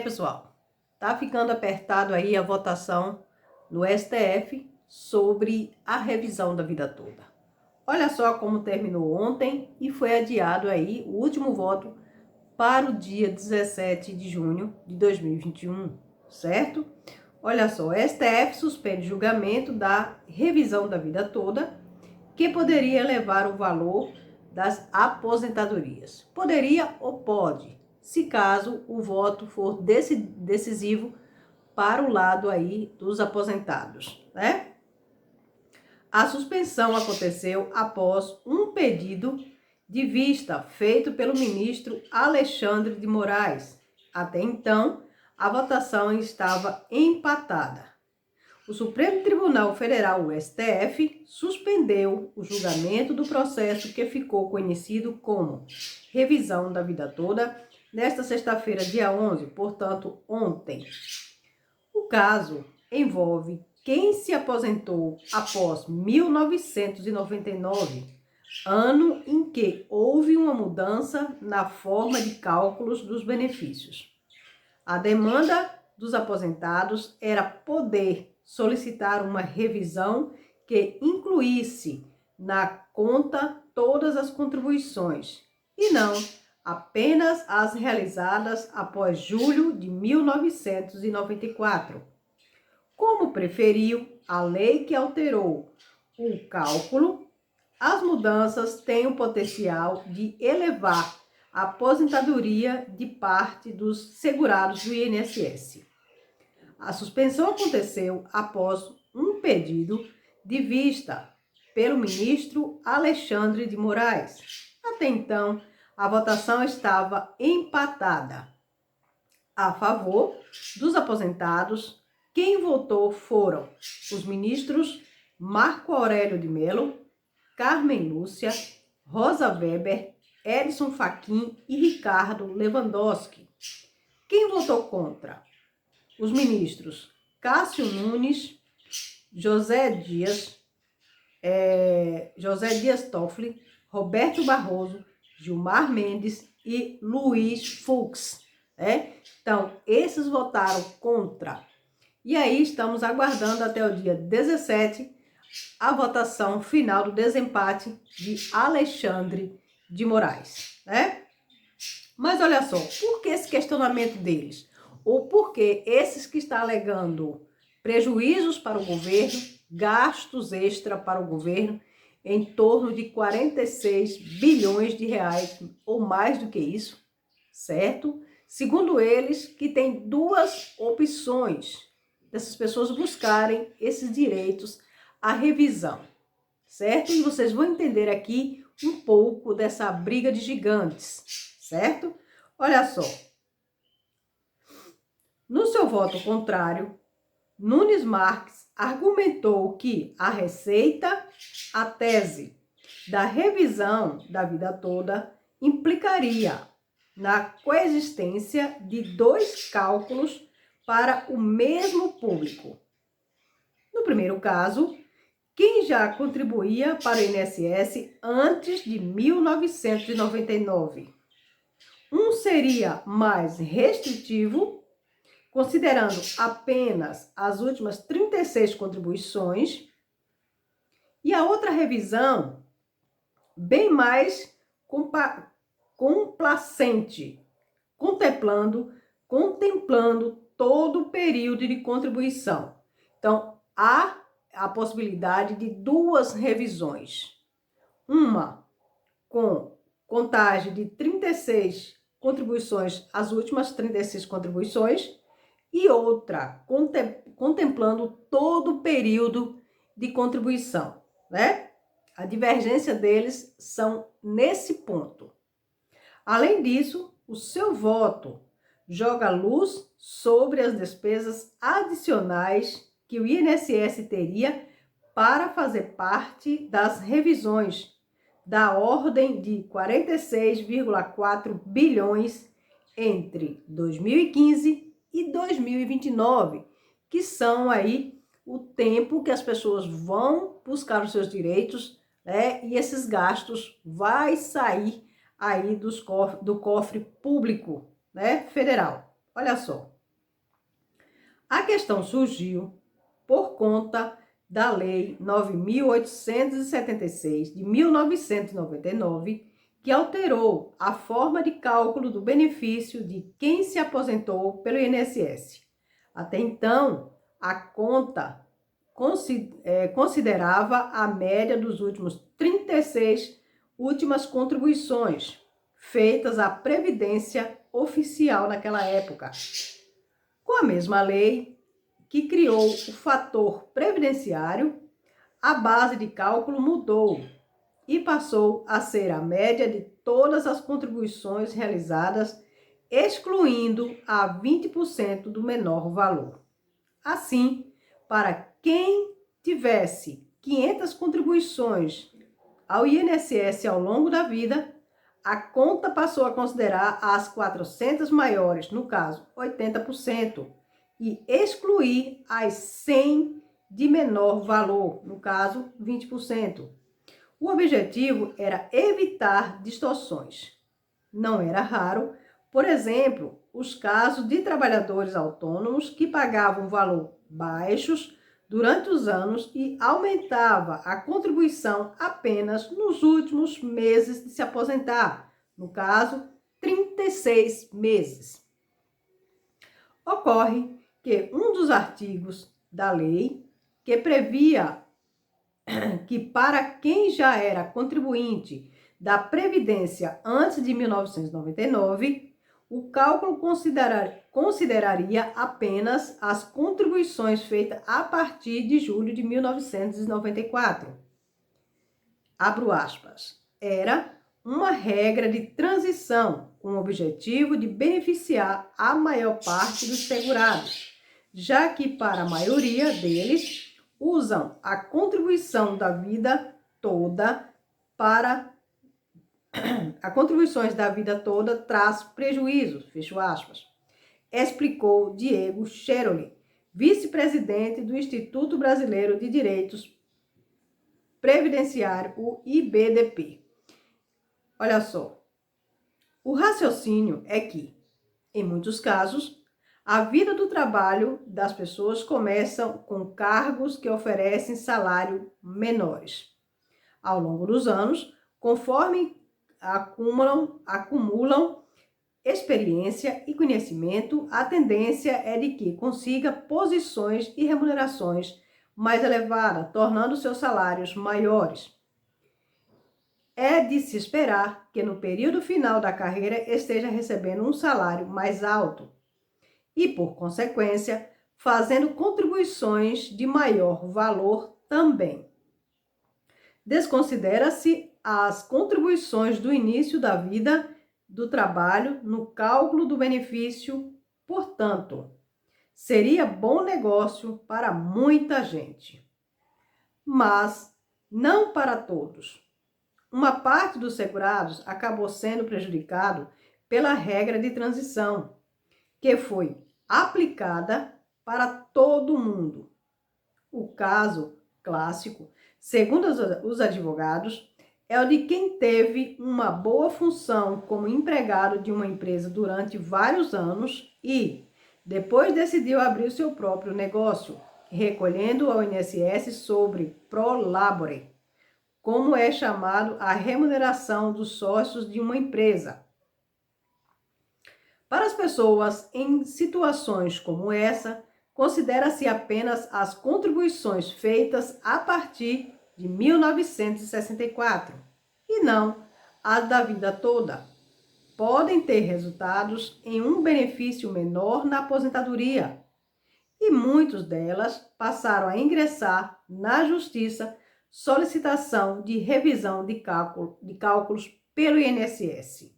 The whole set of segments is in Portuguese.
Pessoal, tá ficando apertado aí a votação no STF sobre a revisão da vida toda. Olha só como terminou ontem e foi adiado aí o último voto para o dia 17 de junho de 2021, certo? Olha só, o STF suspende julgamento da revisão da vida toda, que poderia elevar o valor das aposentadorias. Poderia ou pode, se caso o voto for decisivo para o lado aí dos aposentados, né? A suspensão aconteceu após um pedido de vista feito pelo ministro Alexandre de Moraes. Até então, a votação estava empatada. O Supremo Tribunal Federal, o STF, suspendeu o julgamento do processo que ficou conhecido como revisão da vida toda nesta sexta-feira, dia 11, portanto, ontem. O caso envolve quem se aposentou após 1999, ano em que houve uma mudança na forma de cálculos dos benefícios. A demanda dos aposentados era poder solicitar uma revisão que incluísse na conta todas as contribuições e não apenas as realizadas após julho de 1994. Como preferiu a lei que alterou o cálculo, as mudanças têm o potencial de elevar a aposentadoria de parte dos segurados do INSS. A suspensão aconteceu após um pedido de vista pelo ministro Alexandre de Moraes. Até então, a votação estava empatada. A favor dos aposentados, quem votou foram os ministros Marco Aurélio de Mello, Carmen Lúcia, Rosa Weber, Edson Fachin e Ricardo Lewandowski. Quem votou contra? Os ministros Cássio Nunes, José Dias Toffoli, Roberto Barroso, Gilmar Mendes e Luiz Fux. Então, esses votaram contra. E aí estamos aguardando até o dia 17 a votação final do desempate de Alexandre de Moraes, né? Mas olha só, por que esse questionamento deles? Ou por que esses que estão alegando prejuízos para o governo, gastos extra para o governo, em torno de 46 bilhões de reais, ou mais do que isso, certo? Segundo eles, que tem duas opções dessas pessoas buscarem esses direitos à revisão, certo? E vocês vão entender aqui um pouco dessa briga de gigantes, certo? Olha só. No seu voto contrário, Nunes Marques argumentou que a receita, a tese da revisão da vida toda, implicaria na coexistência de dois cálculos para o mesmo público. No primeiro caso, quem já contribuía para o INSS antes de 1999. Um seria mais restritivo, considerando apenas as últimas 36 contribuições, e a outra revisão, bem mais complacente, contemplando todo o período de contribuição. Então, há a possibilidade de duas revisões. Uma com contagem de 36 contribuições, as últimas 36 contribuições, e outra contemplando todo o período de contribuição, né? A divergência deles são nesse ponto. Além disso, o seu voto joga luz sobre as despesas adicionais que o INSS teria para fazer parte das revisões, da ordem de 46,4 bilhões entre 2015 e 2029, que são aí o tempo que as pessoas vão buscar os seus direitos, né? E esses gastos vai sair aí do cofre público, né, federal. Olha só, a questão surgiu por conta da Lei 9.876 de 1999, que alterou a forma de cálculo do benefício de quem se aposentou pelo INSS. Até então, a conta considerava a média dos últimos 36 últimas contribuições feitas à Previdência oficial naquela época. Com a mesma lei que criou o fator previdenciário, a base de cálculo mudou e passou a ser a média de todas as contribuições realizadas, excluindo a 20% do menor valor. Assim, para quem tivesse 500 contribuições ao INSS ao longo da vida, a conta passou a considerar as 400 maiores, no caso, 80%, e excluir as 100 de menor valor, no caso, 20%. O objetivo era evitar distorções. Não era raro, por exemplo, os casos de trabalhadores autônomos que pagavam valor baixos durante os anos e aumentava a contribuição apenas nos últimos meses de se aposentar, no caso, 36 meses. Ocorre que um dos artigos da lei que previa que para quem já era contribuinte da Previdência antes de 1999, o cálculo consideraria apenas as contribuições feitas a partir de julho de 1994. Abro aspas. Era uma regra de transição com o objetivo de beneficiar a maior parte dos segurados, já que para a maioria deles usam a contribuição da vida toda para a contribuições da vida toda traz prejuízos, fecho aspas, explicou Diego Cheroli, vice-presidente do Instituto Brasileiro de Direitos Previdenciário, o IBDP. Olha só, o raciocínio é que, em muitos casos, a vida do trabalho das pessoas começa com cargos que oferecem salário menores. Ao longo dos anos, conforme acumulam experiência e conhecimento, a tendência é de que consiga posições e remunerações mais elevadas, tornando seus salários maiores. É de se esperar que no período final da carreira esteja recebendo um salário mais alto e, por consequência, fazendo contribuições de maior valor também. Desconsidera-se as contribuições do início da vida do trabalho no cálculo do benefício, portanto, seria bom negócio para muita gente, mas não para todos. Uma parte dos segurados acabou sendo prejudicado pela regra de transição, que foi aplicada para todo mundo. O caso clássico, segundo os advogados, é o de quem teve uma boa função como empregado de uma empresa durante vários anos e depois decidiu abrir o seu próprio negócio, recolhendo ao INSS sobre pro labore, como é chamado a remuneração dos sócios de uma empresa. Para as pessoas em situações como essa, considera-se apenas as contribuições feitas a partir de 1964 e não as da vida toda. Podem ter resultados em um benefício menor na aposentadoria e muitas delas passaram a ingressar na Justiça solicitação de revisão de cálculos pelo INSS.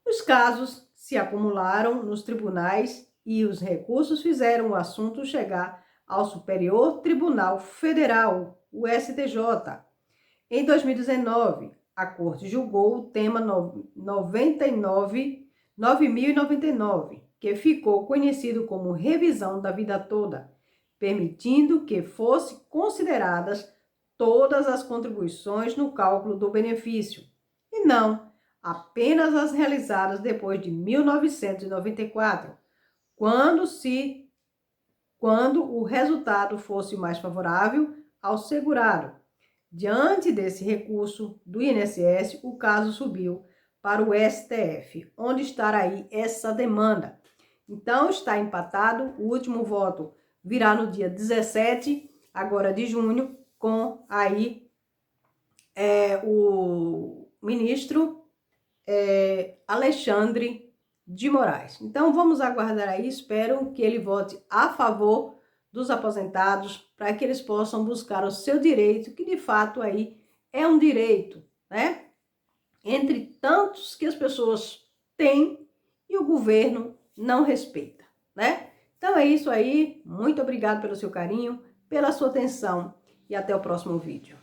Os casos se acumularam nos tribunais e os recursos fizeram o assunto chegar ao Superior Tribunal Federal, o STJ. Em 2019, a Corte julgou o tema 9.099, que ficou conhecido como revisão da vida toda, permitindo que fossem consideradas todas as contribuições no cálculo do benefício, e não apenas as realizadas depois de 1994, quando o resultado fosse mais favorável ao segurado. Diante desse recurso do INSS, o caso subiu para o STF, onde está aí essa demanda. Então, está empatado, o último voto virá no dia 17, agora de junho, com aí o ministro Alexandre de Moraes. Então, vamos aguardar aí, espero que ele vote a favor dos aposentados, para que eles possam buscar o seu direito, que de fato aí é um direito, né? Entre tantos que as pessoas têm e o governo não respeita, né? Então é isso aí, muito obrigado pelo seu carinho, pela sua atenção e até o próximo vídeo.